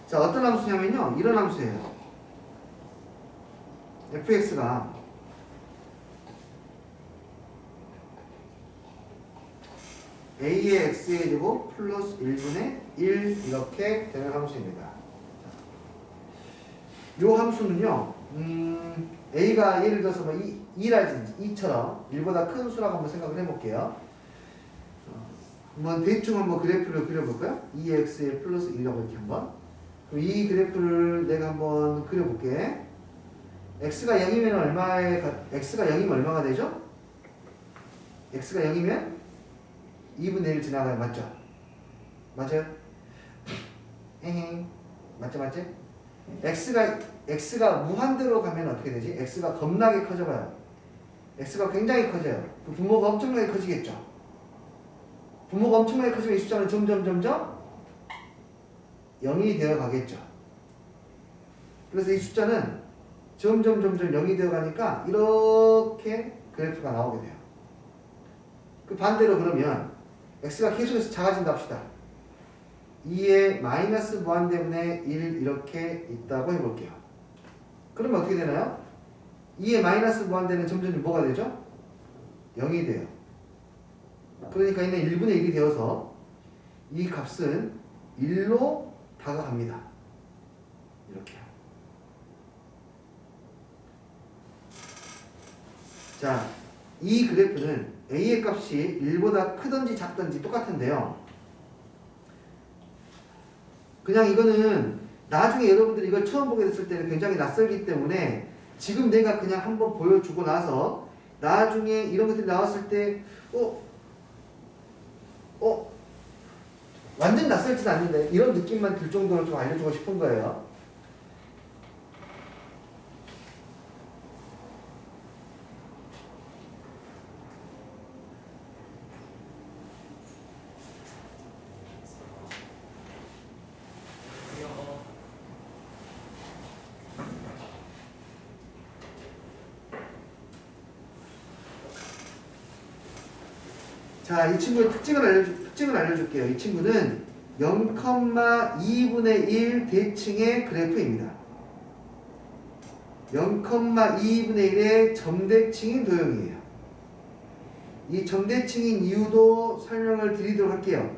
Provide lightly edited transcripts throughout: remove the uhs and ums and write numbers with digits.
자, 어떤 함수냐면요. 이런 함수예요. fx가 a의 x의 제곱 플러스 1분의 1 이렇게 되는 함수입니다. 이 함수는요. a가 예를 들어서 뭐 2라든지 2처럼 1보다 큰 수라고 한번 생각을 해볼게요. 한번 대충 한번 그래프를 그려볼까요? 2x의 플러스 1이라고 이렇게 한번. 그럼 이 그래프를 내가 한번 그려볼게. x가 0이면 x가 0이면 얼마가 되죠? x가 0이면 2분의 1 지나가요. 맞죠? 맞아요? 에헤. 맞지? x가 무한대로 가면 어떻게 되지? x가 겁나게 커져가요. x가 굉장히 커져요. 그 분모가 엄청나게 커지겠죠? 분모가 엄청나게 커지면 이 숫자는 점점 0이 되어 가겠죠. 그래서 이 숫자는 점점 0이 되어 가니까 이렇게 그래프가 나오게 돼요. 그 반대로 그러면 x가 계속해서 작아진다 합시다. 2의 마이너스 무한대분의 1 이렇게 있다고 해볼게요. 그러면 어떻게 되나요? 2의 마이너스 무한대는 점점 뭐가 되죠? 0이 돼요. 그러니까 얘는 1분의 1이 되어서 이 값은 1로 다가갑니다. 이렇게요. 자, 이 그래프는 a의 값이 1보다 크든지 작든지 똑같은데요. 그냥 이거는 나중에 여러분들이 이걸 처음 보게 됐을 때는 굉장히 낯설기 때문에 지금 내가 그냥 한번 보여주고 나서 나중에 이런 것들이 나왔을 때 완전 낯설지는 않는데 이런 느낌만 들 정도로 좀 알려주고 싶은 거예요. 자, 이 친구의 특징을 알려줄게요. 이 친구는 0,2분의 1 대칭의 그래프입니다. 0,2분의 1의 점대칭인 도형이에요. 이 점대칭인 이유도 설명을 드리도록 할게요.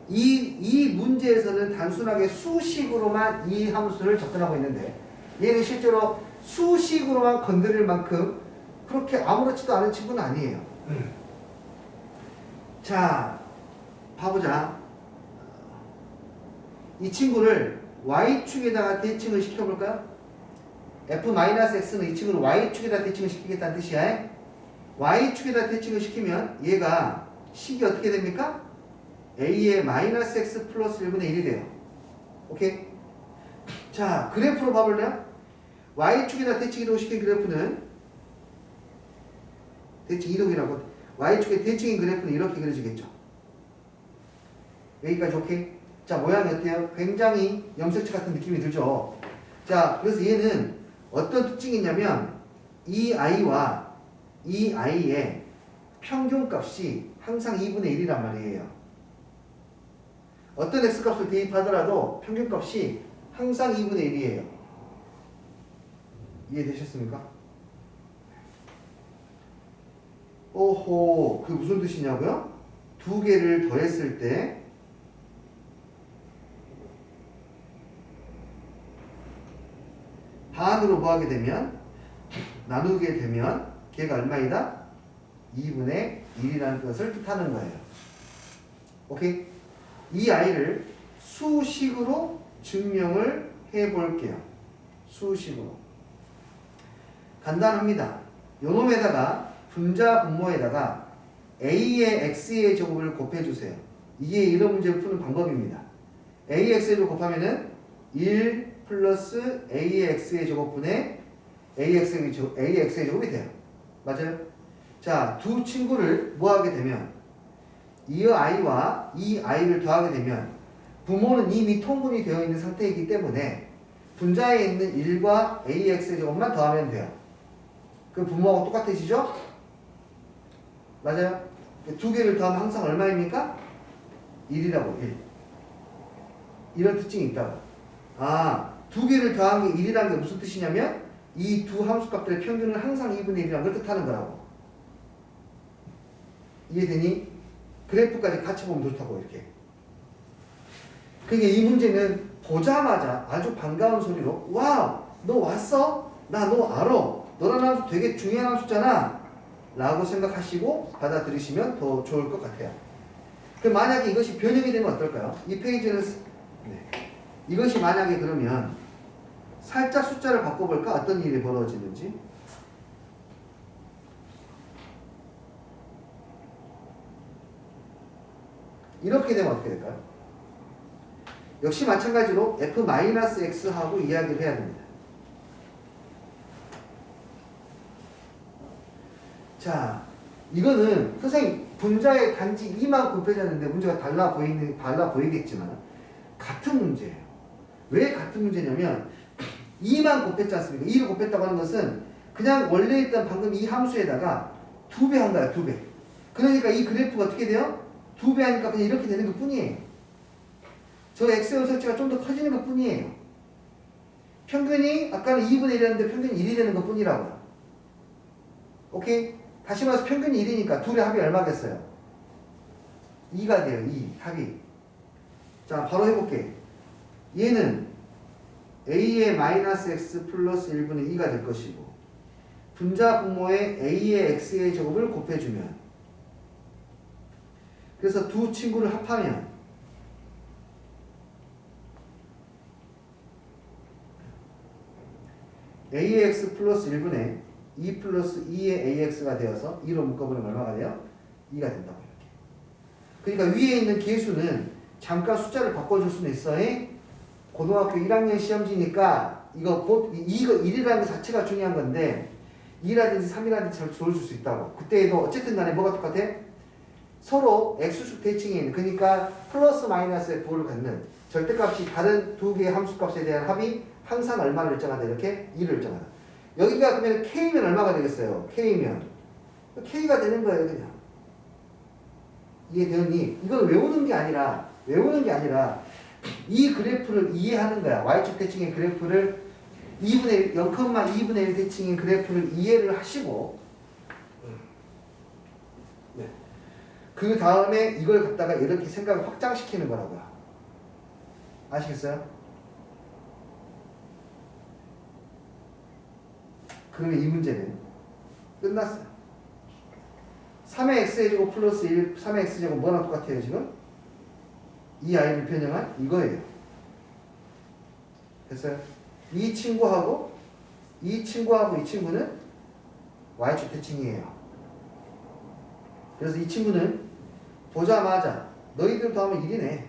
이 문제에서는 단순하게 수식으로만 이 함수를 접근하고 있는데 얘는 실제로 수식으로만 건드릴 만큼 그렇게 아무렇지도 않은 친구는 아니에요. 자, 봐보자. 이 친구를 y축에다가 대칭을 시켜볼까요? f-x는 이 친구를 y축에다 대칭을 시키겠다는 뜻이야. y축에다 대칭을 시키면 얘가 식이 어떻게 됩니까? a의 마이너스 x 플러스 1분의 1이 돼요. 오케이? 자, 그래프로 봐볼래요? y축에다 대칭 이동시킨 그래프는 대칭 이동이라고 y축의 대칭인 그래프는 이렇게 그려지겠죠. 여기까지 오케이? 자, 모양이 어때요? 굉장히 염색체 같은 느낌이 들죠. 자, 그래서 얘는 어떤 특징이 있냐면 이 i와 이 i의 평균값이 항상 2분의 1이란 말이에요. 어떤 x값을 대입하더라도 평균값이 항상 2분의 1이에요. 이해되셨습니까? 오호, 그게 무슨 뜻이냐고요? 두 개를 더했을 때 반으로 뭐하게 되면 나누게 되면 걔가 얼마이다? 2분의 1이라는 것을 뜻하는 거예요. 오케이? 이 i를 수식으로 증명을 해볼게요. 수식으로. 간단합니다. 요놈에다가 분자 분모에다가 a의 x의 제곱을 곱해주세요. 이게 이런 문제를 푸는 방법입니다. a의 x의 제곱 곱하면은 1 플러스 a의 x의 제곱분의 a의 x의 제곱이 돼요. 맞아요? 자, 두 친구를 뭐하게 되면 이 i와 이 i를 더하게 되면 부모는 이미 통분이 되어 있는 상태이기 때문에 분자에 있는 1과 a의 x의 제곱만 더하면 돼요. 그 부모하고 똑같으시죠? 맞아요? 두 개를 더하면 항상 얼마입니까? 1이라고 1. 이런 특징이 있다고. 두 개를 더한 게 1이라는 게 무슨 뜻이냐면 이 두 함수값들의 평균은 항상 2분의 1이라는 걸 뜻하는 거라고. 이해되니? 그래프까지 같이 보면 좋다고 이렇게. 그러니까 이 문제는 보자마자 아주 반가운 소리로 와우! 너 왔어? 나 너 알아. 너라는 함수 되게 중요한 함수잖아. 라고 생각하시고 받아들이시면 더 좋을 것 같아요. 만약에 이것이 변형이 되면 어떨까요? 이 페이지는 이것이 만약에 그러면 살짝 숫자를 바꿔볼까? 어떤 일이 벌어지는지. 이렇게 되면 어떻게 될까요? 역시 마찬가지로 f-x하고 이야기를 해야 됩니다. 자, 이거는 선생님 분자의 단지 2만 곱해졌는데 문제가 달라 보이겠지만 같은 문제예요. 왜 같은 문제냐면 2만 곱했지 않습니까? 2를 곱했다고 하는 것은 그냥 원래 있던 방금 이 함수에다가 2배 한 거야, 2배. 그러니까 이 그래프가 어떻게 돼요? 2배 하니까 그냥 이렇게 되는 것 뿐이에요. 저 x의 설치가 좀 더 커지는 것 뿐이에요. 평균이 아까는 2분의 1이었는데 평균이 1이 되는 것 뿐이라고요. 오케이? 다시 말해서 평균이 1이니까 둘의 합이 얼마겠어요? 2가 돼요. 2 합이. 자, 바로 해볼게. 얘는 a의 마이너스 x 플러스 1분의 2가 될 것이고 분자 분모에 a의 x의 제곱을 곱해주면 그래서 두 친구를 합하면 ax 플러스 1분의 2 플러스 2의 ax가 되어서 2로 묶어보면 얼마가 돼요? 2가 된다고 이렇게. 그러니까 위에 있는 계수는 잠깐 숫자를 바꿔줄 수는 있어요. 고등학교 1학년 시험지니까 이거 1이라는 것 자체가 중요한 건데 2라든지 3이라든지 잘 줘줄 수 있다고. 그때도 어쨌든 간에 뭐가 똑같아? 서로 x축 대칭에 있는, 그러니까 플러스 마이너스의 부호를 갖는 절대값이 다른 두 개의 함수값에 대한 합이 항상 얼마를 일정하다. 이렇게 2를 일정하다. 여기가 그러면 k면 얼마가 되겠어요? k면 k가 되는 거예요. 그냥. 이해되니? 이건 외우는 게 아니라 이 그래프를 이해하는 거야. y축 대칭의 그래프를 0,2분의 1 대칭의 그래프를 이해를 하시고 그 다음에 이걸 갖다가 이렇게 생각을 확장시키는 거라고요. 아시겠어요? 그러면 이 문제는 끝났어요. 3의 x제곱 플러스 1, 3의 x제곱 뭐랑 똑같아요 지금? 이 아이를 변형한 이거예요. 됐어요? 이 친구하고 이 친구는 y축 대칭이에요. 그래서 이 친구는 보자마자 너희들 더하면 1이네.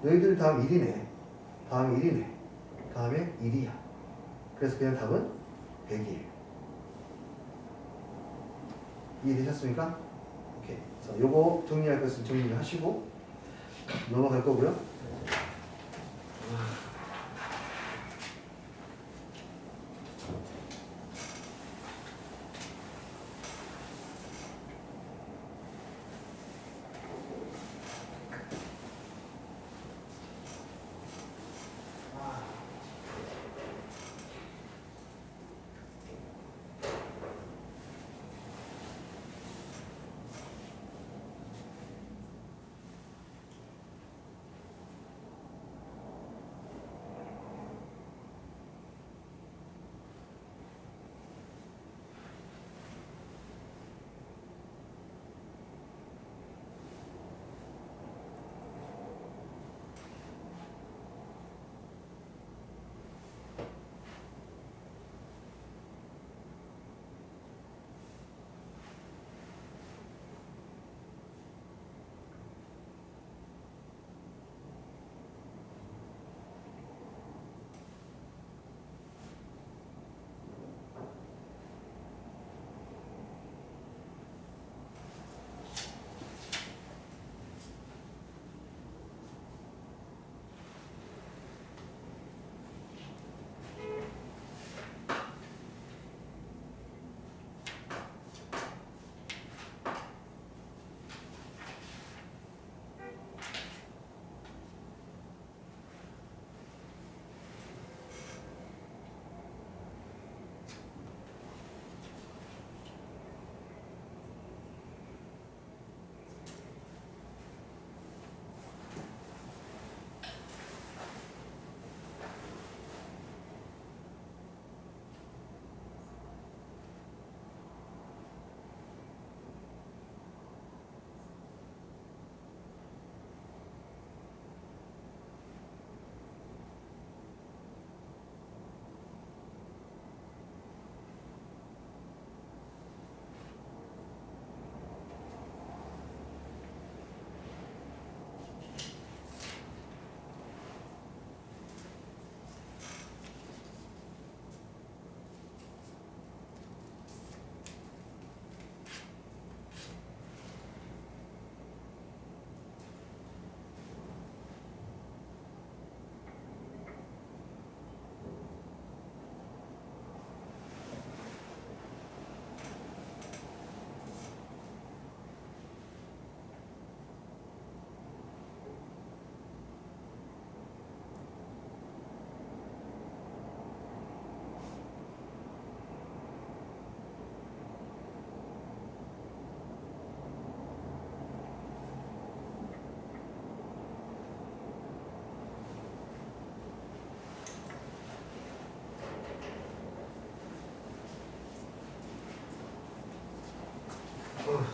너희들 더하면 1이네. 더하면 1이네. 다음에 1이야. 그래서 그냥 답은 100이에요. 이해되셨습니까? 오케이. 그래서 요거 정리할 것은 정리를 하시고 넘어갈 거고요.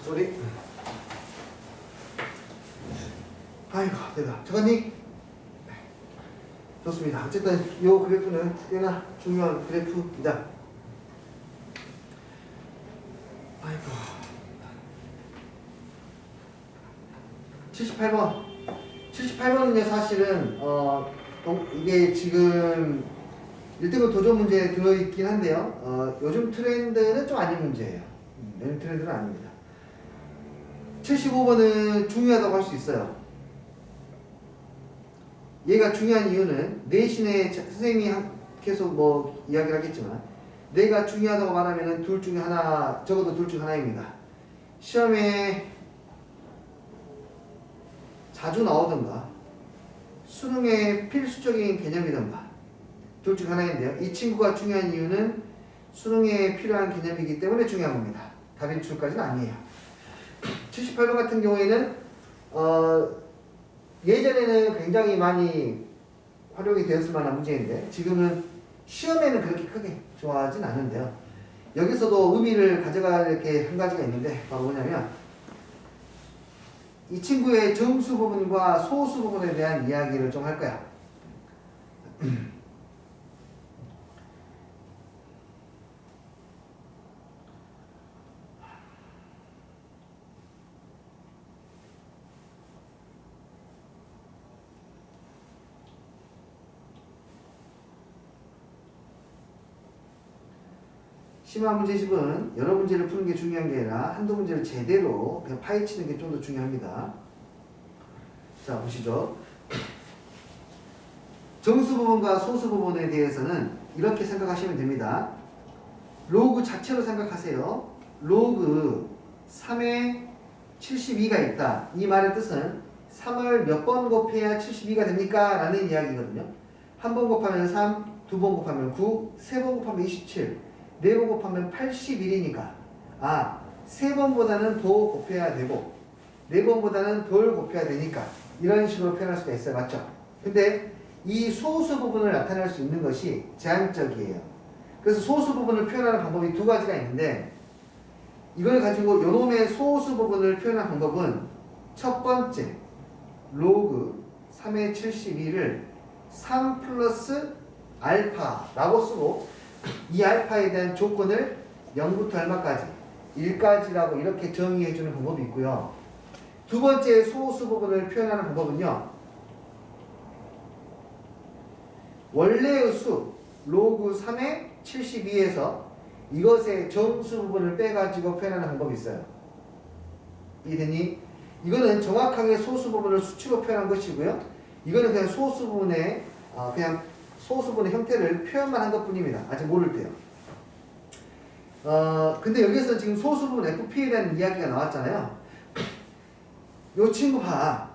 쏘리. 아이고, 내가 작가님. 좋습니다. 어쨌든 이 그래프는 꽤나 중요한 그래프입니다. 아이고. 78번. 78번은요, 사실은, 이게 지금 1등급 도전 문제에 들어있긴 한데요. 요즘 트렌드는 좀 아닌 문제예요. 요즘 트렌드는 아닙니다. 75번은 중요하다고 할 수 있어요. 얘가 중요한 이유는 내신에 선생님이 계속 뭐 이야기를 하겠지만 내가 중요하다고 말하면 둘 중에 하나, 적어도 둘 중 하나입니다. 시험에 자주 나오던가 수능의 필수적인 개념이던가 둘 중 하나인데요. 이 친구가 중요한 이유는 수능에 필요한 개념이기 때문에 중요한 겁니다. 답인출까지는 아니에요. 78번 같은 경우에는 예전에는 굉장히 많이 활용이 되었을 만한 문제인데 지금은 시험에는 그렇게 크게 좋아하진 않은데요. 여기서도 의미를 가져갈 이렇게 한 가지가 있는데 바로 뭐냐면 이 친구의 정수 부분과 소수 부분에 대한 이야기를 좀 할 거야. 심화 문제집은 여러 문제를 푸는 게 중요한 게 아니라 한두 문제를 제대로 그냥 파헤치는 게 좀 더 중요합니다. 자, 보시죠. 정수 부분과 소수 부분에 대해서는 이렇게 생각하시면 됩니다. 로그 자체로 생각하세요. 로그 3에 72가 있다. 이 말의 뜻은 3을 몇 번 곱해야 72가 됩니까? 라는 이야기거든요. 한 번 곱하면 3, 두 번 곱하면 9, 세 번 곱하면 27, 네 번 곱하면 81이니까 세 번보다는 더 곱해야 되고 네 번보다는 덜 곱해야 되니까 이런 식으로 표현할 수가 있어요. 맞죠? 근데 이 소수 부분을 나타낼 수 있는 것이 제한적이에요. 그래서 소수 부분을 표현하는 방법이 두 가지가 있는데 이걸 가지고 요놈의 소수 부분을 표현하는 방법은 첫 번째 로그 3의 72를 3 플러스 알파라고 쓰고 이 알파에 대한 조건을 0부터 얼마까지? 1까지라고 이렇게 정의해주는 방법이 있고요. 두 번째 소수 부분을 표현하는 방법은요. 원래의 수 로그 3의 72에서 이것의 정수 부분을 빼가지고 표현하는 방법이 있어요. 이해되니? 이거는 정확하게 소수 부분을 수치로 표현한 것이고요. 이거는 그냥 소수 부분의 소수 부분의 형태를 표현만 한 것뿐입니다. 아직 모를 때요. 근데 여기서 지금 소수 부분 FP에 대한 이야기가 나왔잖아요. 요 친구 봐.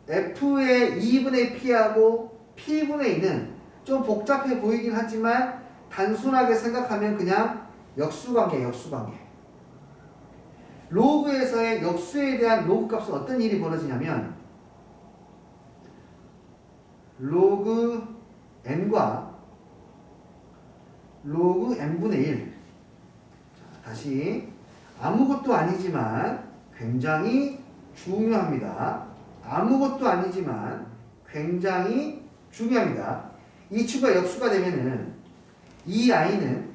F의 2분의 P하고 P분의 2는 좀 복잡해 보이긴 하지만 단순하게 생각하면 그냥 역수관계예요. 역수관계. 로그에서의 역수에 대한 로그 값은 어떤 일이 벌어지냐면 로그 n과 로그 n분의 1. 자, 다시 아무것도 아니지만 굉장히 중요합니다. 아무것도 아니지만 굉장히 중요합니다. 이 친구가 역수가 되면은 이 i는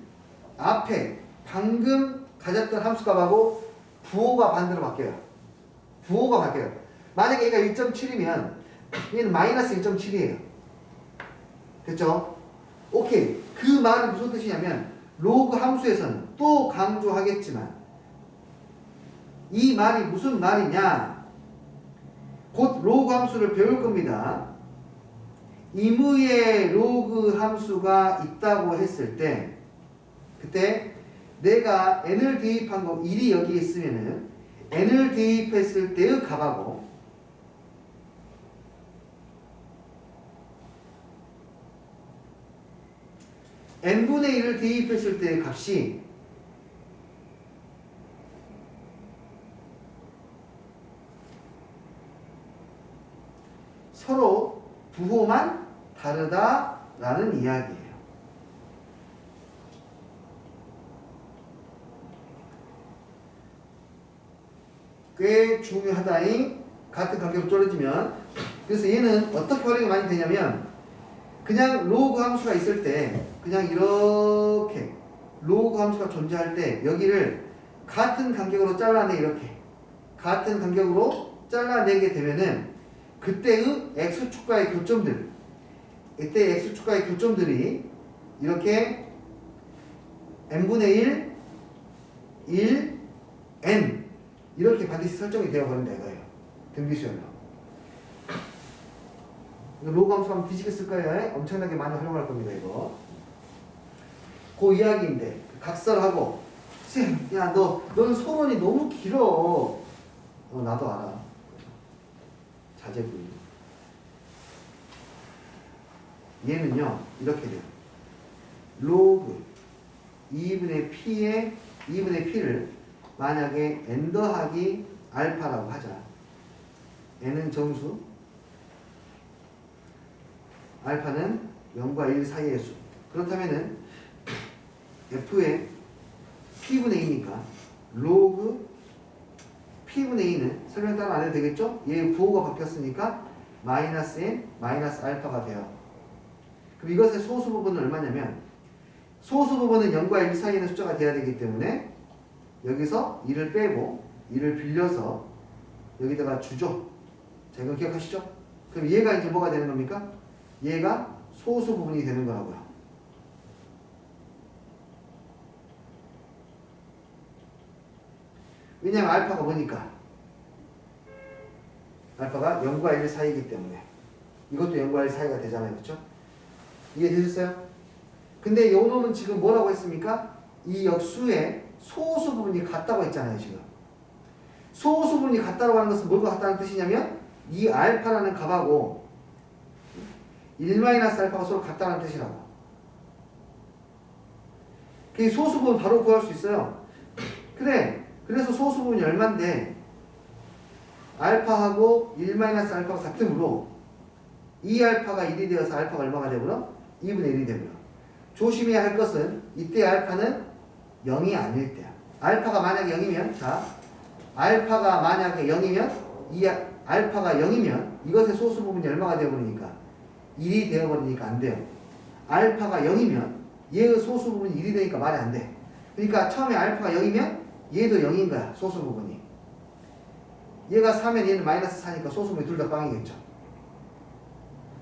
앞에 방금 가졌던 함수값하고 부호가 반대로 바뀌어요. 부호가 바뀌어요. 만약에 얘가 1.7이면 얘는 마이너스 1.7이에요. 됐죠? 오케이. 그 말은 무슨 뜻이냐면 로그 함수에서는 또 강조하겠지만 이 말이 무슨 말이냐? 곧 로그 함수를 배울 겁니다. 임의의 로그 함수가 있다고 했을 때 그때 내가 n을 대입한 거 1이 여기 있으면은 n을 대입했을 때의 값하고 n분의 1을 대입했을 때의 값이 서로 부호만 다르다라는 이야기예요. 꽤 중요하다잉. 같은 간격으로 쪼개지면. 그래서 얘는 어떻게 활용이 많이 되냐면 그냥 로그 함수가 있을 때 그냥 이렇게 로그 함수가 존재할 때 여기를 같은 간격으로 잘라내. 이렇게 같은 간격으로 잘라내게 되면은 그때의 x축과의 교점들, 이때 x축과의 교점들이 이렇게 n분의 1, n 이렇게 반드시 설정이 되어버린다 이거예요. 등비수열로. 로그 함수 하면 뒤지게 쓸 거예요. 엄청나게 많이 활용할 겁니다 이거. 그 이야기인데 각설하고 쌤, 야 너는 소론이 너무 길어. 나도 알아. 자제분. 얘는요 이렇게 돼요. 로그 2분의 P를 만약에 n 더하기 알파라고 하자. n은 정수, 알파는 0과 1 사이의 수. 그렇다면은 f의 P분의 2니까 로그 P분의 2는 설명 따로 안 해도 되겠죠? 얘 부호가 바뀌었으니까 마이너스 n 마이너스 알파가 돼요. 그럼 이것의 소수 부분은 얼마냐면 소수 부분은 0과 1 사이에 있는 숫자가 돼야 되기 때문에 여기서 1을 빼고 1을 빌려서 여기다가 주죠. 자, 이거 기억하시죠? 그럼 얘가 이제 뭐가 되는 겁니까? 얘가 소수 부분이 되는 거라고요. 왜냐면 알파가 뭐니까? 알파가 0과 1 사이이기 때문에 이것도 0과 1 사이가 되잖아요. 그렇죠? 이해되셨어요? 근데 요 놈은 지금 뭐라고 했습니까? 이 역수의 소수 부분이 같다고 했잖아요. 지금 소수 부분이 같다고 하는 것은 뭘과 같다는 뜻이냐면 이 알파라는 값하고 1-알파가 서로 같다는 뜻이라고. 그 소수 부분 바로 구할 수 있어요. 그래, 그래서 소수 부분이 얼만데 알파하고 1-알파가 같으므로 2알파가 1이 되어서 알파가 얼마가 되므로 2분의 1이 되므로. 조심해야 할 것은 이때 알파는 0이 아닐 때야. 알파가 만약에 0이면 자, 알파가 만약에 0이면 이 알파가 0이면 이것의 소수 부분이 얼마가 되어버리니까 1이 되어버리니까 안 돼요. 알파가 0이면 얘의 소수 부분이 1이 되니까 말이 안 돼. 그러니까 처음에 알파가 0이면 얘도 0인 거야. 소수 부분이. 얘가 4면 얘는 마이너스 4니까 소수 부분이 둘 다 빵이겠죠.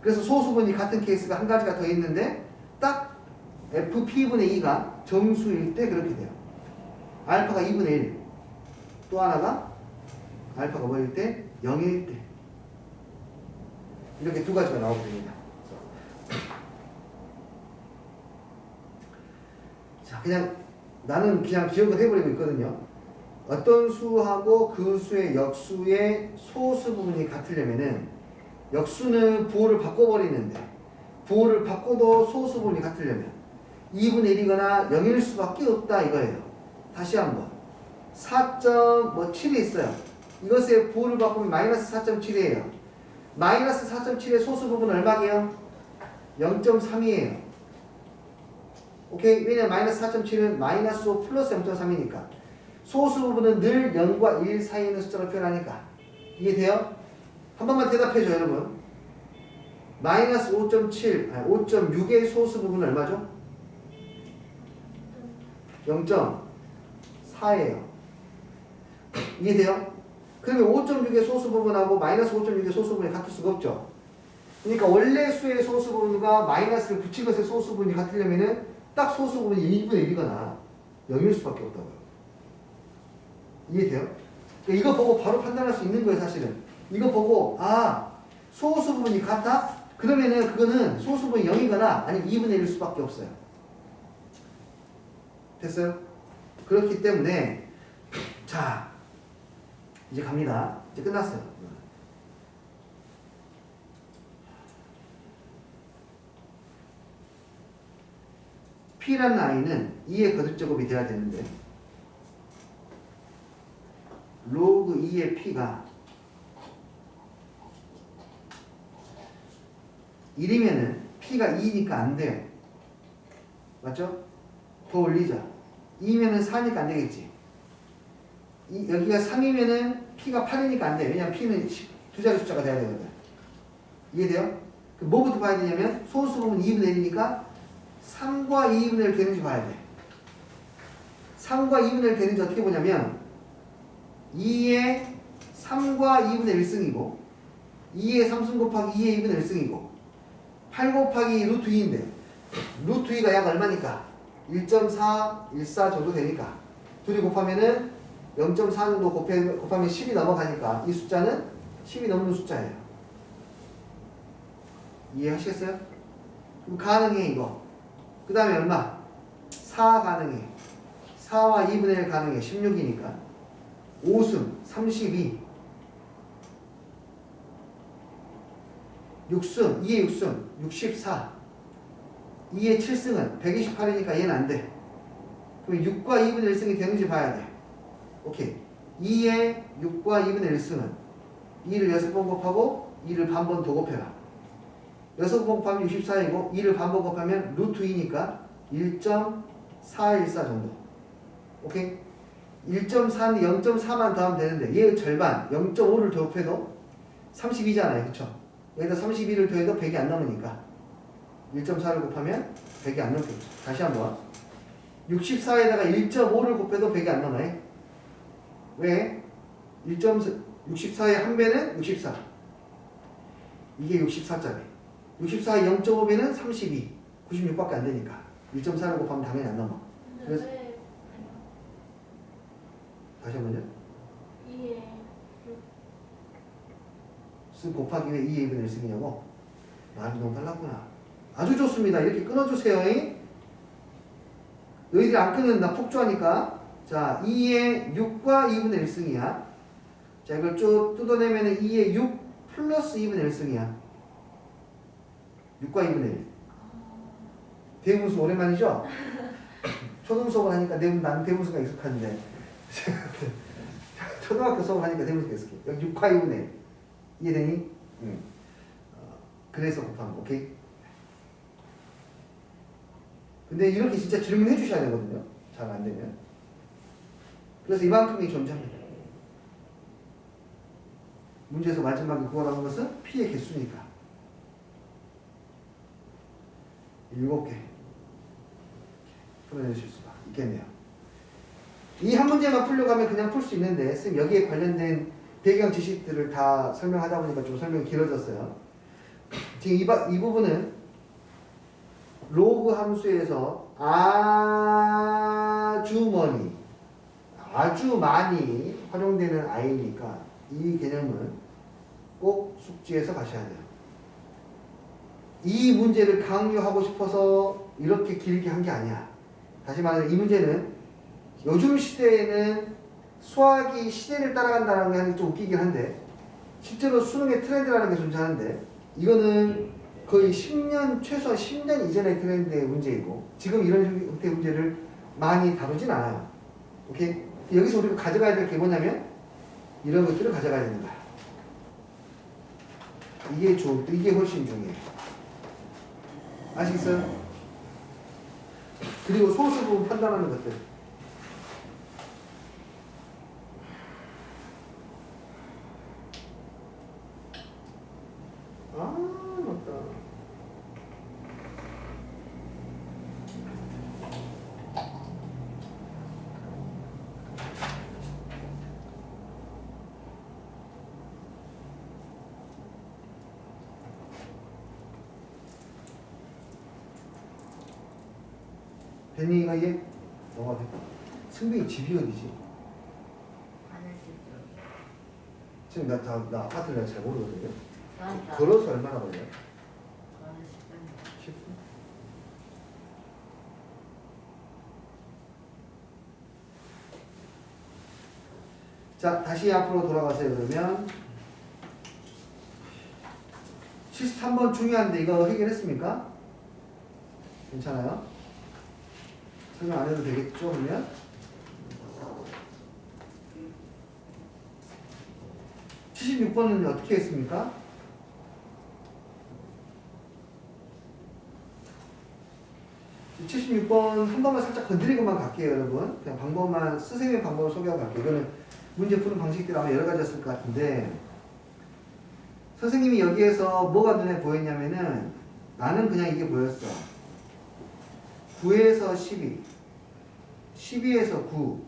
그래서 소수 부분이 같은 케이스가 한 가지가 더 있는데 딱 FP분의 2가 정수일 때 그렇게 돼요. 알파가 2분의 1. 또 하나가 알파가 뭐일 때? 0일 때. 이렇게 두 가지가 나오게 됩니다. 자, 그냥 나는 그냥 기억을 해버리고 있거든요. 어떤 수하고 그 수의 역수의 소수 부분이 같으려면은 역수는 부호를 바꿔버리는데 부호를 바꿔도 소수 부분이 같으려면 2분의 1이거나 0일 수밖에 없다 이거예요. 다시 한번 4.7이 있어요. 이것의 부호를 바꾸면 마이너스 4.7이에요. 마이너스 4.7의 소수 부분은 얼마게요? 0.3이에요. 오케이? 왜냐면 마이너스 4.7은 마이너스 5 플러스 0.3이니까 소수 부분은 늘 0과 1 사이에 있는 숫자로 표현하니까. 이해돼요? 한 번만 대답해줘요 여러분. 마이너스 5.7, 아니 5.6의 소수 부분은 얼마죠? 0.4예요. 이해돼요? 그러면 5.6의 소수 부분하고 마이너스 5.6의 소수 부분이 같을 수가 없죠. 그러니까 원래 수의 소수 부분과 마이너스를 붙인 것의 소수 부분이 같으려면은 딱 소수 부분이 2분의 1이거나 0일 수밖에 없다고요. 이해돼요? 그러니까 이거 보고 바로 판단할 수 있는 거예요, 사실은. 이거 보고, 아, 소수 부분이 같아? 그러면은 그거는 소수 부분이 0이거나 아니면 2분의 1일 수밖에 없어요. 됐어요? 그렇기 때문에, 자, 이제 갑니다. 이제 끝났어요. P라는 i는 2의 거듭제곱이 돼야 되는데 로그 2의 P가 1이면은 P가 2니까 안 돼요. 맞죠? 더 올리자. 2면은 4니까 안 되겠지. 여기가 3이면은 P가 8이니까 안 돼. 왜냐면 P는 두 자리 숫자가 돼야 되거든. 이해돼요? 뭐부터 봐야 되냐면 소수 부분 2분의 1이니까 3과 2분의 1 되는지 봐야 돼. 3과 2분의 1 되는지 어떻게 보냐면 2의 3과 2분의 1승이고 2의 3승 곱하기 2의 2분의 1승이고 8 곱하기 루트 2인데 루트 2가 약 얼마니까? 1.414 정도 되니까 둘이 곱하면은 0.4 정도 곱하면 10이 넘어가니까 이 숫자는 10이 넘는 숫자예요. 이해하시겠어요? 그럼 가능해 이거. 그 다음에 얼마? 4 가능해. 4와 2분의 1 가능해. 16이니까 5승 32 6승 2의 6승 64 2의 7승은 128이니까 얘는 안 돼. 그럼 6과 2분의 1승이 되는지 봐야 돼. 오케이. 2의 6과 2분의 1승은 2를 6번 곱하고 2를 반번 더 곱해라. 6번 곱하면 64이고 2를 반번 곱하면 루트 2니까 1.414 정도. 오케이? 1.4는 0.4만 더하면 되는데 얘의 절반 0.5를 더 곱해도 32잖아요. 그쵸? 여기다 32를 더해도 100이 안 넘으니까 1.4를 곱하면 100이 안 넘겠죠. 다시 한번 64에다가 1.5를 곱해도 100이 안 넘어요. 왜? 64의 한 배는 64. 이게 64짜리. 64의 0.5배는 32. 96밖에 안 되니까 1.4를 곱하면 당연히 안 넘어. 그래서 다시 한번요. 2에 6 곱하기 왜 2의 2분의 1승이냐고? 말이 너무 빨랐구나. 아주 좋습니다. 이렇게 끊어주세요. 너희들이 안 끊는다. 폭주하니까. 자, 2의 6과 2분의 1승이야. 자, 이걸 쭉 뜯어내면 2의 6 플러스 2분의 1승이야. 6과 2분의 1. 대분수 오랜만이죠? 초등 수업을 하니까 나는 대분수가 익숙한데. 초등학교 수업을 하니까 대분수가 익숙해. 여기 6과 2분의 1. 이해되니? 응. 그래서 곱하는 거. 오케이? 근데 이렇게 진짜 질문해 주셔야 되거든요. 잘 안 되면. 그래서 이만큼이 존재합니다. 문제에서 마지막에 구하라는 것은 P의 개수니까. 7개. 풀어내실 수가 있겠네요. 이 한 문제만 풀려고 하면 그냥 풀 수 있는데, 선생님 여기에 관련된 배경 지식들을 다 설명하다 보니까 좀 설명이 길어졌어요. 지금 이 부분은 로그 함수에서 아주 많이 활용되는 아이니까 이 개념은 꼭 숙지해서 가셔야 돼요. 이 문제를 강요하고 싶어서 이렇게 길게 한 게 아니야. 다시 말해서 이 문제는 요즘 시대에는 수학이 시대를 따라간다는 게 하는 게 좀 웃기긴 한데 실제로 수능의 트렌드라는 게 존재하는데 이거는 거의 10년, 최소한 10년 이전의 트렌드의 문제이고 지금 이런 형태의 문제를 많이 다루진 않아요. 오케이? 여기서 우리가 가져가야 될 게 뭐냐면 이런 것들을 가져가야 되는 거야. 이게 훨씬 중요해. 아시겠어요? 그리고 소수 부분 판단하는 것들. 맞다. 벤이가 얘 뭐가 됐다. 승빈이 집이 어디지? 지금 나 아파트를 내가 잘 모르거든요. 걸어서 얼마나 걸려요? 10분? 자, 다시 앞으로 돌아가세요. 그러면 73번 중요한데 이거 해결했습니까? 괜찮아요? 설명 안 해도 되겠죠? 그러면 76번은 어떻게 했습니까? 이 76번 한 번만 살짝 건드리고만 갈게요, 여러분. 그냥 방법만, 선생님의 방법을 소개하고 갈게요. 이거는 문제 푸는 방식들이 아마 여러 가지였을 것 같은데 선생님이 여기에서 뭐가 눈에 보였냐면은 나는 그냥 이게 보였어. 9에서 12, 12에서 9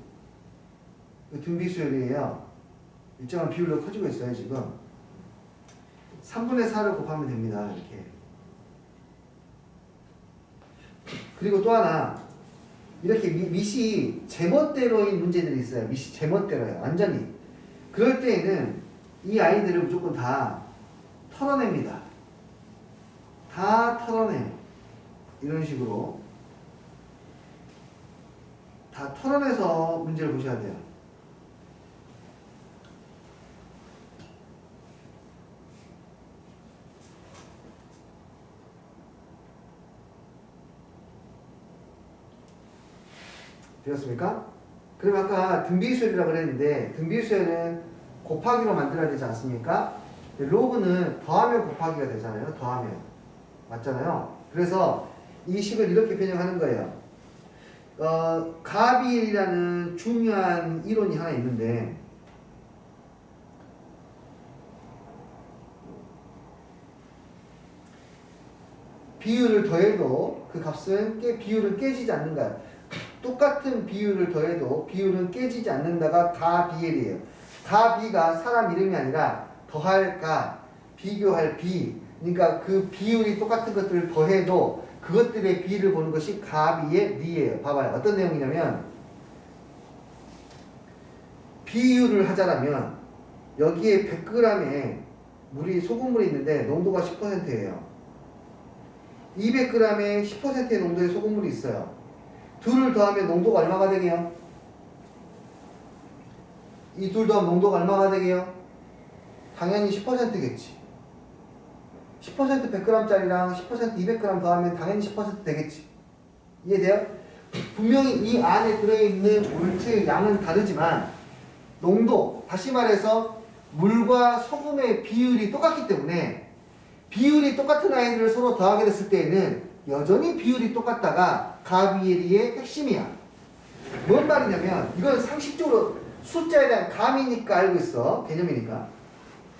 등비수열이에요. 일정한 비율로 커지고 있어요 지금. 3분의 4를 곱하면 됩니다. 이렇게. 그리고 또 하나 이렇게 밑이 제멋대로인 문제들이 있어요. 밑이 제멋대로예요. 완전히. 그럴 때에는 이 아이들을 무조건 다 털어냅니다. 다 털어내요. 이런 식으로 다 털어내서 문제를 보셔야 돼요. 되었습니까? 그럼 아까 등비수열이라고 그랬는데 등비수열은 곱하기로 만들어야 되지 않습니까? 로그는 더하면 곱하기가 되잖아요. 더하면. 맞잖아요. 그래서 이 식을 이렇게 변형하는 거예요. 가비일이라는 중요한 이론이 하나 있는데 비율을 더해도 그 값은 비율은 깨지지 않는 거야. 똑같은 비율을 더해도 비율은 깨지지 않는다가 가비엘이에요. 가비가 사람 이름이 아니라 더할 가, 비교할 비. 그러니까 그 비율이 똑같은 것들을 더해도 그것들의 비를 보는 것이 가비엘이에요. 봐봐요. 어떤 내용이냐면 비율을 하자라면 여기에 100g의 소금물이 있는데 농도가 10%예요. 200g의 10%의 농도의 소금물이 있어요. 둘을 더하면 농도가 얼마가 되게요? 이 둘 더하면 농도가 얼마가 되게요? 당연히 10%겠지. 10% 100g짜리랑 10% 200g 더하면 당연히 10% 되겠지. 이해돼요? 분명히 이 안에 들어있는 물질의 양은 다르지만 농도, 다시 말해서 물과 소금의 비율이 똑같기 때문에 비율이 똑같은 아이들을 서로 더하게 됐을 때에는 여전히 비율이 똑같다가 가비엘이의 핵심이야. 뭔 말이냐면 이건 상식적으로 숫자에 대한 감이니까 알고 있어. 개념이니까.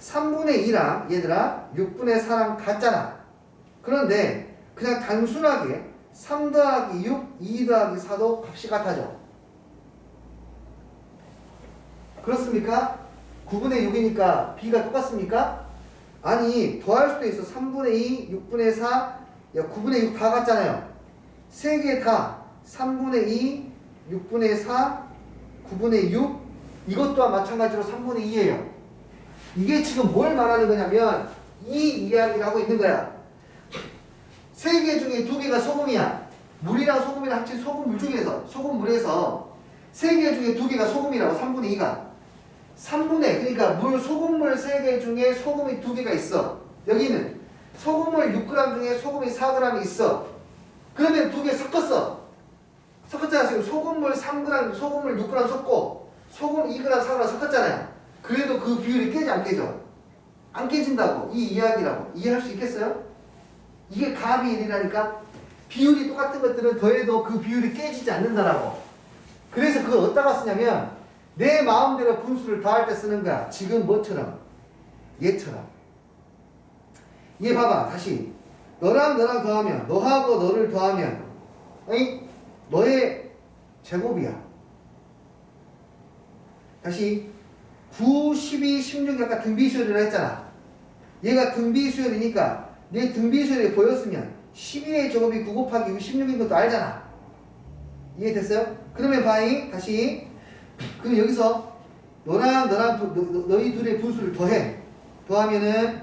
3분의 2랑 얘들아 6분의 4랑 같잖아. 그런데 그냥 단순하게 3 더하기 6, 2 더하기 4도 값이 같아져. 그렇습니까? 9분의 6이니까 b가 똑같습니까? 아니 더할 수도 있어. 3분의 2, 6분의 4, 야 9분의 6 다 같잖아요. 세 개 다 3분의 2, 6분의 4, 9분의 6 이것 또한 마찬가지로 3분의 2예요. 이게 지금 뭘 말하는 거냐면 이 이야기를 하고 있는 거야. 세 개 중에 두 개가 소금이야. 물이랑 소금이랑 합친 소금물 중에서 소금물에서 세 개 중에 두 개가 소금이라고. 3분의 2가 3분의 그러니까 소금물 3개 중에 소금이 2개가 있어. 여기는 소금물 6g 중에 소금이 4g이 있어. 그러면 2개 섞었어. 섞었잖아. 지금 소금물 3g, 소금물 6g 섞고 소금 2g, 4g 섞었잖아요. 그래도 그 비율이 깨지 안 깨져? 안 깨진다고. 이 이야기라고. 이해할 수 있겠어요? 이게 가비일이라니까. 비율이 똑같은 것들은 더해도 그 비율이 깨지지 않는다라고. 그래서 그걸 어디다가 쓰냐면 내 마음대로 분수를 더할 때 쓰는 거야. 지금 뭐처럼? 얘처럼. 얘 봐봐. 다시. 너랑 너랑 더하면 너하고 너를 더하면 아니 너의 제곱이야. 다시 9, 12, 16이 아까 등비수열이라 했잖아. 얘가 등비수열이니까 내 등비수열이 보였으면 12의 제곱이 9 곱하기 16인 것도 알잖아. 이해됐어요? 그러면 바이 다시 그럼 여기서 너랑 너희 둘의 분수를 더해. 더하면은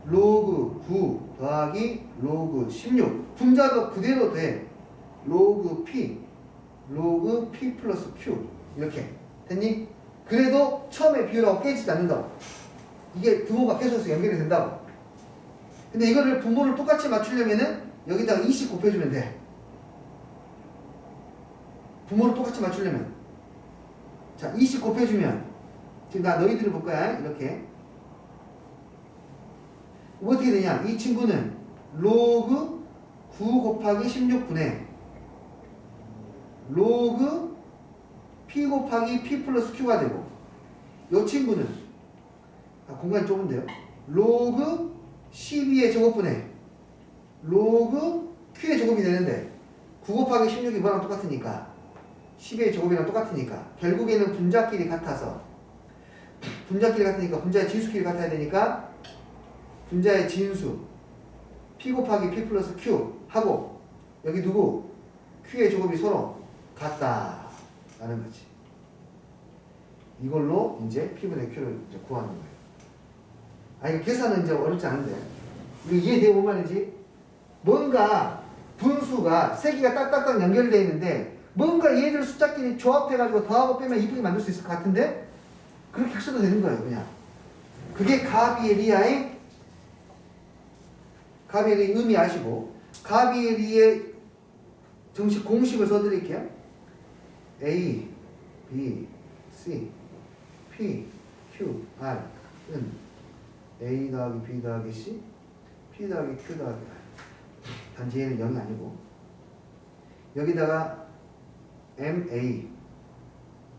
로그 9 더하기 로그 16 분자도 그대로 더해. 로그 P 플러스 Q 이렇게 됐니? 그래도 처음에 비율하고 깨지지 않는다고. 이게 등호가 계속해서 연결이 된다고. 근데 이거를 분모를 똑같이 맞추려면은 여기다가 20 곱해주면 돼. 분모를 똑같이 맞추려면. 자, 20 곱해주면 지금 나 너희들을 볼 거야. 이렇게. 어떻게 되냐? 이 친구는 로그 9 곱하기 16분의 로그 P 곱하기 P 플러스 Q가 되고 요 친구는 공간이 좁은데요. 로그 12의 제곱분의 로그 Q의 제곱이 되는데 9 곱하기 16이 뭐랑 똑같으니까 10의 제곱이랑 똑같으니까 결국에는 분자끼리 같아서 분자의 진수끼리 같아야 되니까 분자의 진수 P 곱하기 P 플러스 Q 하고 여기 누구? Q의 제곱이 서로 같다라는 거지. 이걸로 이제 P분의 Q를 이제 구하는 거예요. 이거 계산은 이제 어렵지 않은데 이거 이해되고 뭔 말인지? 뭔가 분수가 세 개가 딱딱딱 연결되어 있는데 뭔가 얘들 숫자끼리 조합해가지고 더하고 빼면 이쁘게 만들 수 있을 것 같은데 그렇게 하셔도 되는 거예요. 그냥 그게 가비에리아의 의미 아시고 가비에리의 정식 공식을 써드릴게요. A, B, C, P, Q, R은 A 더하기 B 더하기 C, P 더하기 Q 더하기 R. 단지 얘는 0이 아니고 여기다가 MA,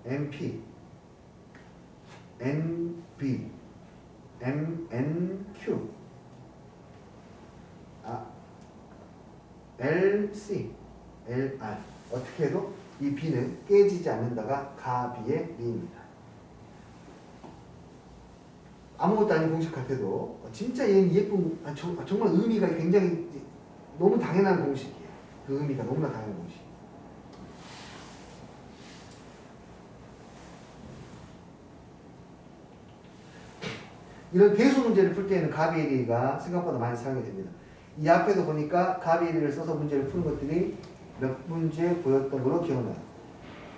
MP, NB, MNQ, LC, LR. 어떻게 해도 이 B는 깨지지 않는다가 가비의 리입니다. 아무것도 아닌 공식 같아도 진짜 얘는 예쁜 정말 의미가 굉장히 너무 당연한 공식이에요. 그 의미가 너무나 당연한 공식. 이런 배수 문제를 풀 때에는 가비에리가 생각보다 많이 사용이 됩니다. 이 앞에도 보니까 가비에리를 써서 문제를 푸는 것들이 몇 문제 보였던 걸로 기억나요.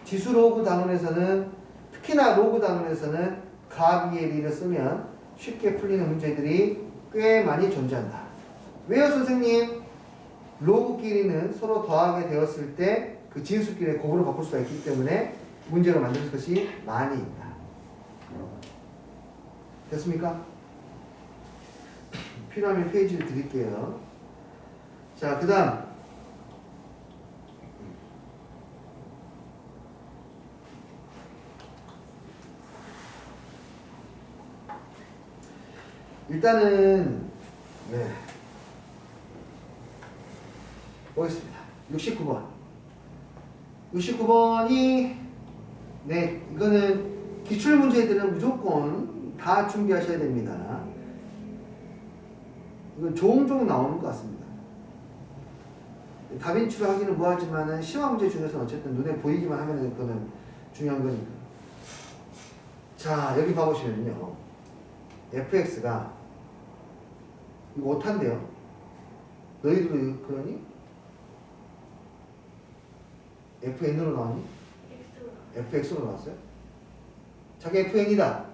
지수 로그 단원에서는 특히나 로그 단원에서는 가비에리를 쓰면 쉽게 풀리는 문제들이 꽤 많이 존재한다. 왜요 선생님? 로그끼리는 서로 더하게 되었을 때 그 진수끼리의 곱으로 바꿀 수가 있기 때문에 문제로 만들 것이 많이 있다. 됐습니까? 필요하면 페이지를 드릴게요. 자, 그 다음 일단은 보겠습니다. 69번이 이거는 기출문제들은 무조건 다 준비하셔야 됩니다. 이건 종종 나오는 것 같습니다. 다빈치로 하기는 뭐하지만은 시험 문제 중에서는 어쨌든 눈에 보이기만 하면 그거는 중요한 거니까. 자, 여기 봐보시면요. fx가 이거 오탄데요. 너희들도 그러니? fn으로 나왔니? fx로 나왔어요? 자기 fn이다.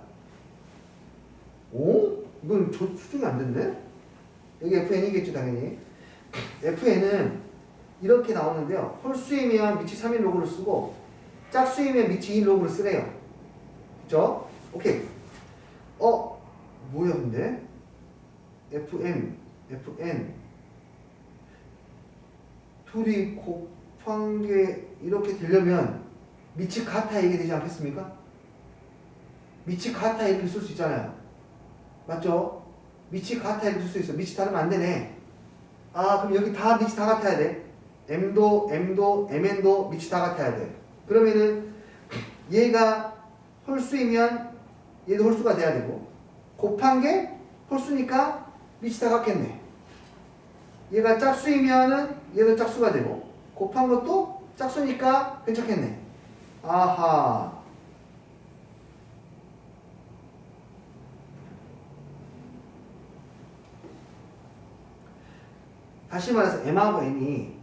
오? 이건 수중이 안 됐네? 여기 fn이겠죠 당연히. fn은 이렇게 나오는데요. 홀수이면 미치 3인 로그를 쓰고 짝수이면 미치 2인 로그를 쓰래요. 그쵸? 오케이. 뭐야 근데? fn 둘이 곱한 게 이렇게 되려면 미치 같아 이게 되지 않겠습니까? 미치 같아 이렇게 쓸 수 있잖아요. 맞죠? 미치 같아 이렇게 쓸 수 있어. 미치 다르면 안 되네. 그럼 여기 다 미치 다 같아야 돼. m도 mn도 미치 다 같아야 돼. 그러면은 얘가 홀수이면 얘도 홀수가 돼야 되고 곱한 게 홀수니까 미치 다 같겠네. 얘가 짝수이면은 얘도 짝수가 되고 곱한 것도 짝수니까 괜찮겠네. 아하. 다시 말해서 m하고 n이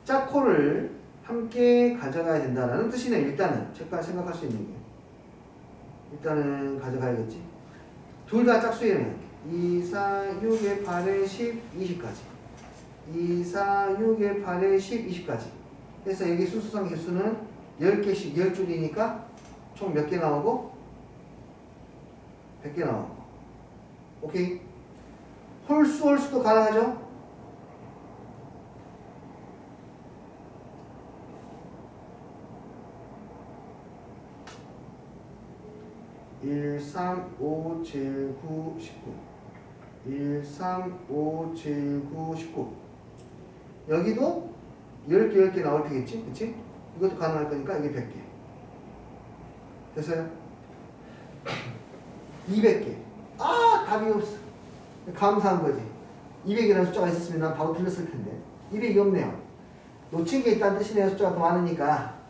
짝코를 함께 가져가야 된다는 뜻이네. 일단은 제가 생각할 수 있는 게 일단은 가져가야겠지. 둘 다 짝수이면 2, 4, 6에 8에 10, 20까지 2, 4, 6에 8에 10, 20까지 해서 여기 수수성 개수는 10개씩 10줄이니까 총 몇 개 나오고 100개 나오고 오케이. 홀수도 가능하죠? 1, 3, 5, 7, 9, 19 1, 3, 5, 7, 9, 19 여기도 10개 10개 나올 테겠지? 그치? 이것도 가능할 거니까 이게 100개 됐어요? 200개 아 답이 없어 감사한 거지 200이라는 숫자가 있었으면 난 바로 틀렸을 텐데 200이 없네요 놓친 게 있다는 뜻이네요 숫자가 더 많으니까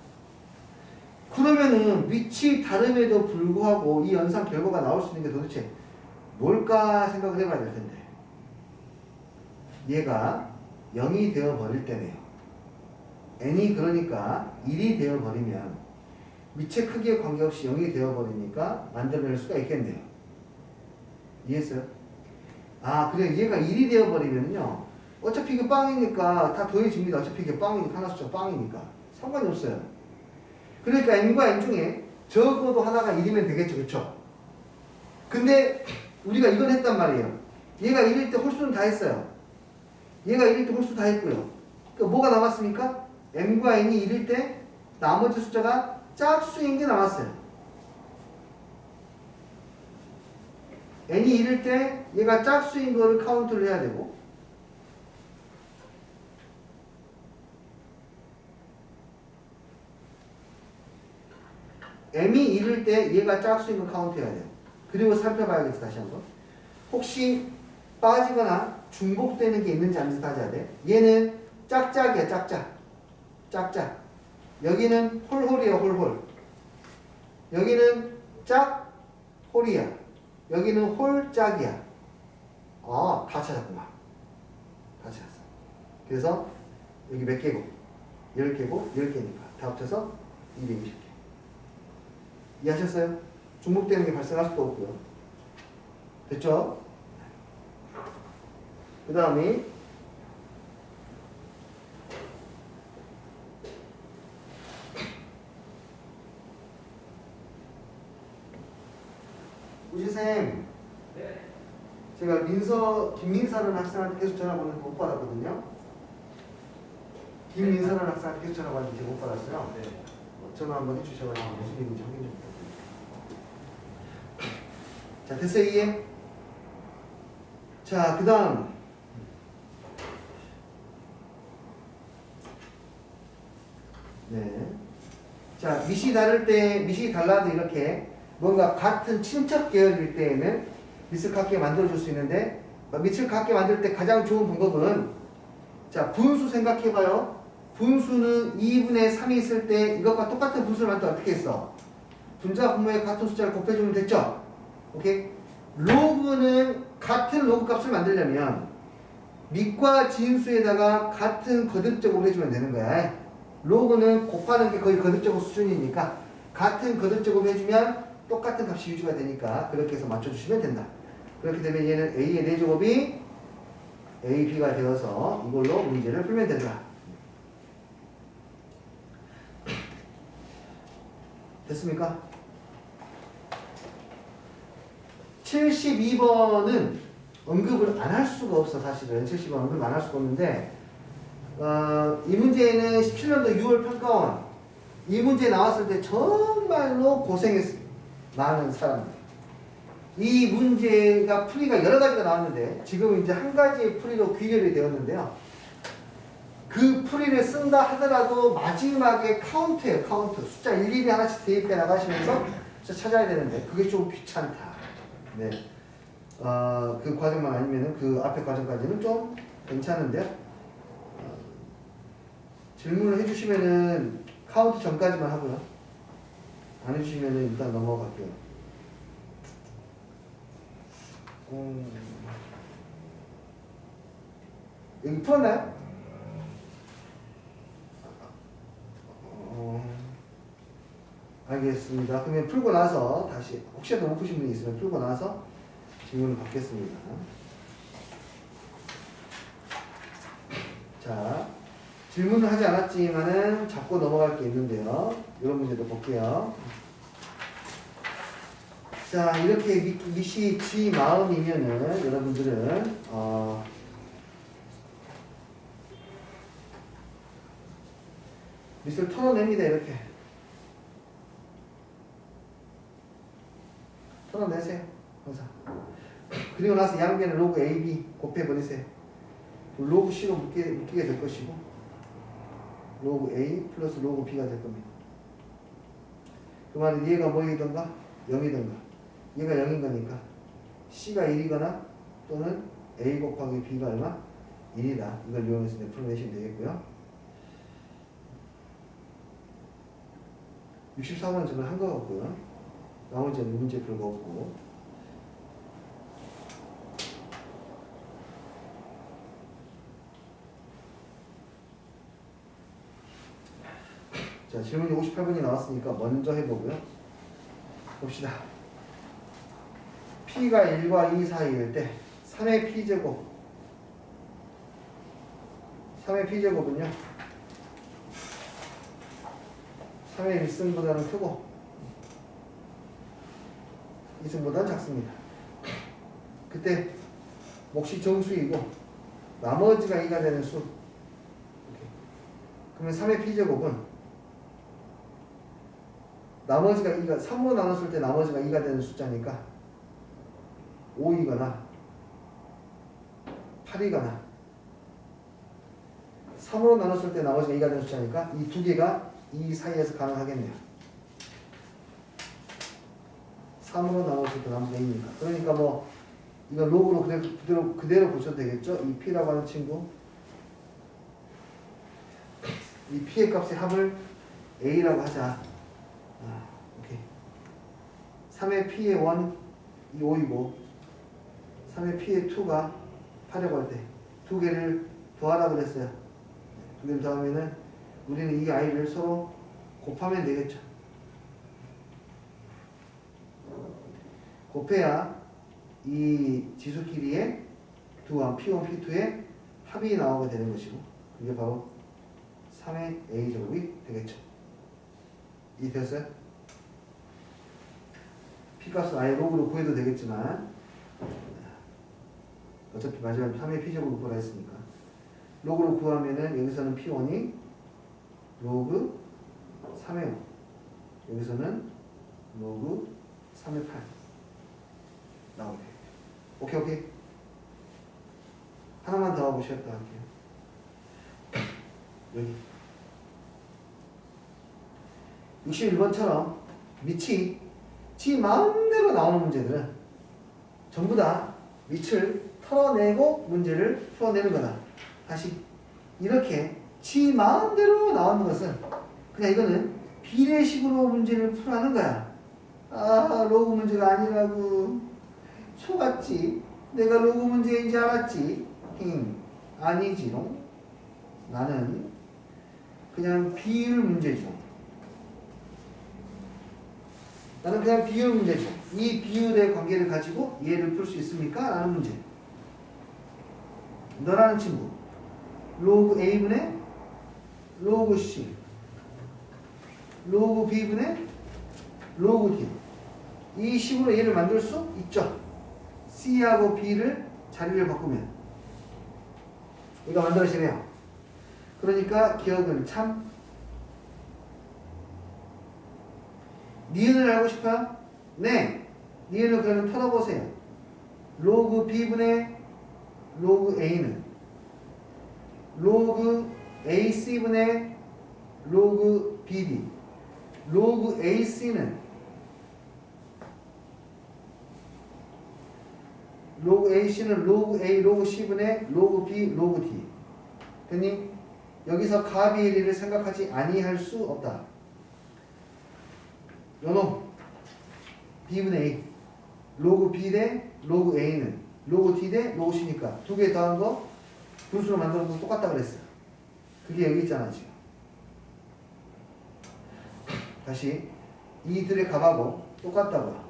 그러면은 위치 다름에도 불구하고 이 연산 결과가 나올 수 있는 게 도대체 뭘까 생각을 해봐야 될 텐데 얘가 0이 되어버릴 때네요 n이 그러니까 1이 되어버리면 위치 크기에 관계없이 0이 되어버리니까 만들어낼 수가 있겠네요 이해했어요? 아 그래 얘가 1이 되어버리면요 어차피 이게 빵이니까 다 더해집니다 어차피 이게 빵이니까 하나 숫자 빵이니까 상관이 없어요 그러니까 n과 n 중에 적어도 하나가 1이면 되겠죠 그쵸? 근데 우리가 이건 했단 말이에요 얘가 1일 때 홀수는 다 했어요 얘가 1일 때 홀수 다 했고요 그러니까 뭐가 남았습니까? m과 n이 1일 때 나머지 숫자가 짝수인 게 남았어요 n이 1일 때 얘가 짝수인 거를 카운트를 해야 되고 m이 1일 때 얘가 짝수인 거 카운트 해야 돼요 그리고 살펴봐야겠어 다시 한번 혹시 빠지거나 중복되는 게 있는지 안 따져야 돼 얘는 짝짝이야 짝짝 여기는 홀홀이야 홀홀 여기는 짝홀이야 여기는 홀짝이야 다 찾았구만 다 찾았어 그래서 여기 몇 개고 10개고 10개니까 다 합쳐서 220개 이해하셨어요? 중복되는 게 발생할 수도 없고요 됐죠? 그 다음에 우지쌤 네. 제가 김민서라는 학생한테 계속 전화 받는데 못 받았거든요 김민서라는 학생한테 계속 전화 받는데 못 받았어요 네. 전화 한번 해주셔가지고 무슨 일인지 확인 좀 부탁드립니다 자 됐어요 이해? 자 그 다음 네. 자 밑이 다를 때 밑이 달라도 이렇게 뭔가 같은 친척 계열일 때에는 밑을 같게 만들어줄 수 있는데 밑을 같게 만들 때 가장 좋은 방법은 자 분수 생각해봐요 분수는 2분의 3이 있을 때 이것과 똑같은 분수를 만들 때 어떻게 했어? 분자 분모의 같은 숫자를 곱해주면 됐죠? 오케이? 로그는 같은 로그 값을 만들려면 밑과 진수에다가 같은 거듭제곱을 해주면 되는 거야 로그는 곱하는 게 거의 거듭제곱 수준이니까 같은 거듭제곱 해주면 똑같은 값이 유지가 되니까 그렇게 해서 맞춰주시면 된다 그렇게 되면 얘는 a의 4제곱이 ab가 되어서 이걸로 문제를 풀면 된다 됐습니까? 72번은 언급을 안 할 수가 없어 사실은 70번 언급 안 할 수가 없는데 이 문제는 17년도 6월 평가원 이 문제 나왔을 때 정말로 고생했습니다 많은 사람들 이 문제가 풀이가 여러 가지가 나왔는데 지금 이제 한 가지의 풀이로 귀결이 되었는데요 그 풀이를 쓴다 하더라도 마지막에 카운트예요 카운트 숫자 일일이 하나씩 대입해 나가시면서 찾아야 되는데 그게 좀 귀찮다 네. 그 과정만 아니면은 그 앞에 과정까지는 좀 괜찮은데 질문을 해주시면은 카운트 전까지만 하고요. 안 해주시면은 일단 넘어갈게요. 여기 풀었나요? 알겠습니다. 그러면 풀고 나서 다시 혹시라도 못 푸신 분이 있으면 풀고 나서 질문을 받겠습니다. 자, 질문을 하지 않았지만은 잡고 넘어갈 게 있는데요. 이런 문제도 볼게요. 자, 이렇게 밑이 G 마음이면은 여러분들은 밑을 털어냅니다. 이렇게 털어놔. 그리고 나서 양변에 로그 AB 곱해버리세요. 로그 C로 묶이게 될 것이고 로그 A 플러스 로그 B가 될 겁니다. 그 말은 얘가 뭐이던가? 0이던가. 얘가 0인 거니까 C가 1이거나 또는 A 곱하기 B가 얼마? 1이다. 이걸 이용해서 풀어내시면 되겠고요. 64번은 저는 한 거 같고요. 나머지는 문제 풀고 없고. 자, 질문이 58번이 나왔으니까 먼저 해보고요. 봅시다. P가 1과 2 사이일 때 3의 P제곱 3의 P제곱은요 3의 1승보다는 크고 2승보다는 작습니다. 그때 몫이 정수이고 나머지가 2가 되는 수. 그러면 3의 P제곱은 나머지가 2가 3으로 나눴을 때 나머지가 2가 되는 숫자니까 5이거나 8이거나 3으로 나눴을 때 나머지가 2가 되는 숫자니까 이 두 개가 이 사이에서 가능하겠네요. 3으로 나눴을 때 나머지가 2니까. 그러니까 뭐 이거 로그로 그대로 보셔도 되겠죠? 이 P라고 하는 친구 이 P의 값의 합을 A라고 하자. 오케이. 3의 P의 1, 이 5이고 3의 P의 2가 8이라고 할 때 두 개를 더하라 그랬어요. 두 개를 더하면은 우리는 이 아이를 서로 곱하면 되겠죠. 곱해야 이 지수끼리의 P1, P2의 합이 나오게 되는 것이고 그게 바로 3의 A제곱이 되겠죠. 이해됐어요? P값은 아예 로그로 구해도 되겠지만 어차피 마지막에 3의 P제곱을 구하라 했으니까 로그로 구하면은 여기서는 P1이 로그 3의 5 여기서는 로그 3의 8 나오게 되겠죠. 오케이. 하나만 더 보시겠다 할게요. 여기 61번처럼 밑이 지 마음대로 나오는 문제들은 전부 다 밑을 털어내고 문제를 풀어내는 거다. 다시 이렇게 지 마음대로 나오는 것은 그냥 이거는 비례식으로 문제를 풀어하는 거야. 아, 로그 문제가 아니라고 속았지. 내가 로그 문제인지 알았지. 아니지롱. 나는 그냥 비율 문제죠. 나는 그냥 비율 문제죠. 이 비율의 관계를 가지고 얘를 풀 수 있습니까? 라는 문제. 너라는 친구 로그 A분의 로그 C 로그 B분의 로그 D 이 식으로 얘를 만들 수 있죠. C하고 B를 자리를 바꾸면 얘가 만들어지네요. 그러니까 기억은 참 니은을 알고 싶어요? 네. 니은을 그러면 털어보세요. 로그 B분의 로그 A는 로그 AC분의 로그 BD 로그 AC는 로그 AC는 로그 A 로그 C분의 로그 B 로그 D 됐니? 여기서 가비리를 생각하지 아니할 수 없다. 요놈 B분의 A 로그 B 대 로그 A는 로그 D 대 로그 C니까 두 개 더한 거 분수로 만드는 거 똑같다 그랬어. 그게 여기 있잖아 지금. 다시 이들의 값하고 똑같다고.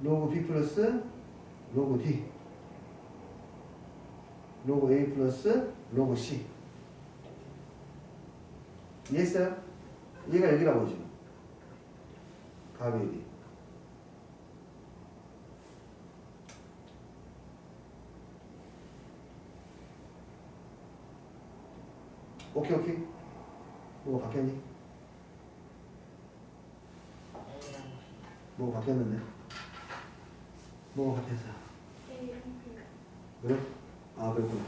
로그 B 플러스 로그 D 로그 A 플러스 로그 C 이해했어요? 얘가 여기라고 지금 값이 여기. 오케이. 뭐가 바뀌었니? 뭐가 바뀌었는데? 뭐 같아서. A 그래? 아, 그렇구나.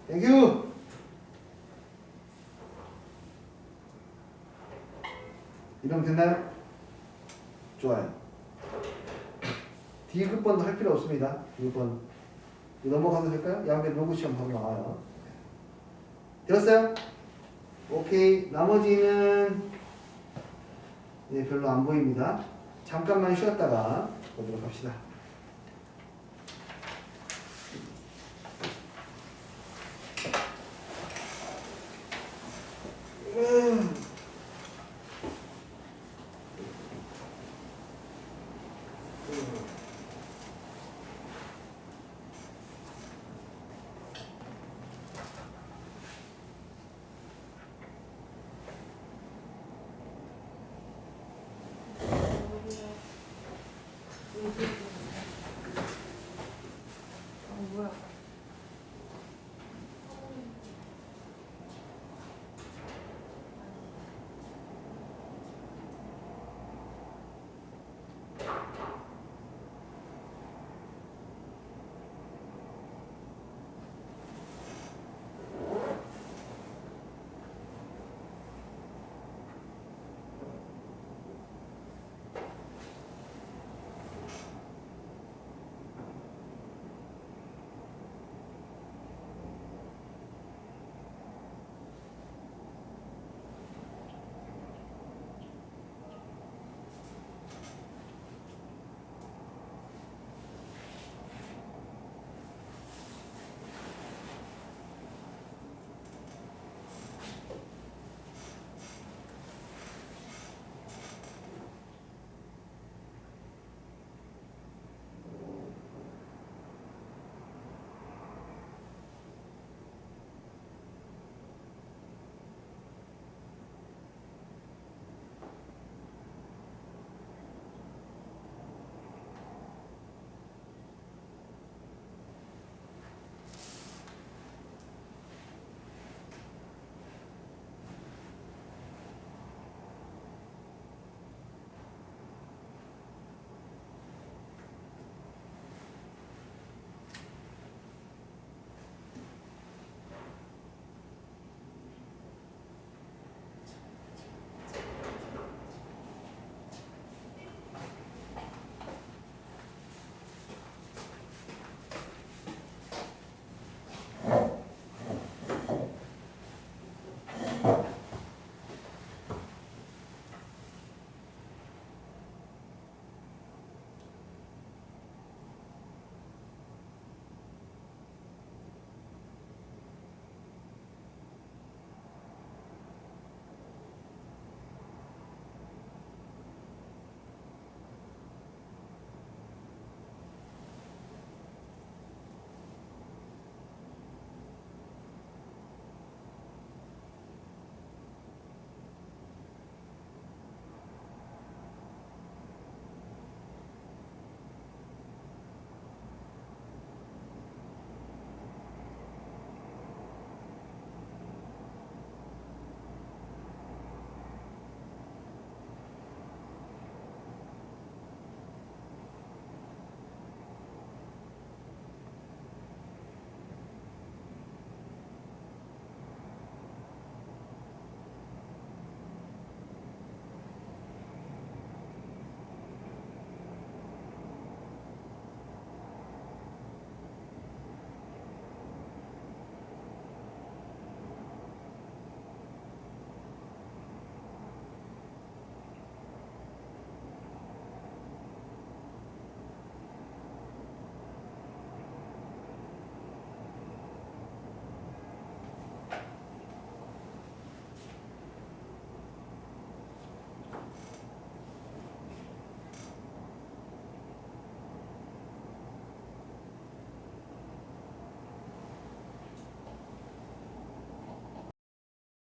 땡큐! 이러면 됐나요? 좋아요. D급번도 할 필요 없습니다. D급번. 넘어가도 될까요? 양배 로그 시험 바로 나와요. 되었어요? 오케이. 나머지는 네, 별로 안 보입니다. 잠깐만 쉬었다가 보도록 합시다. 뭐야?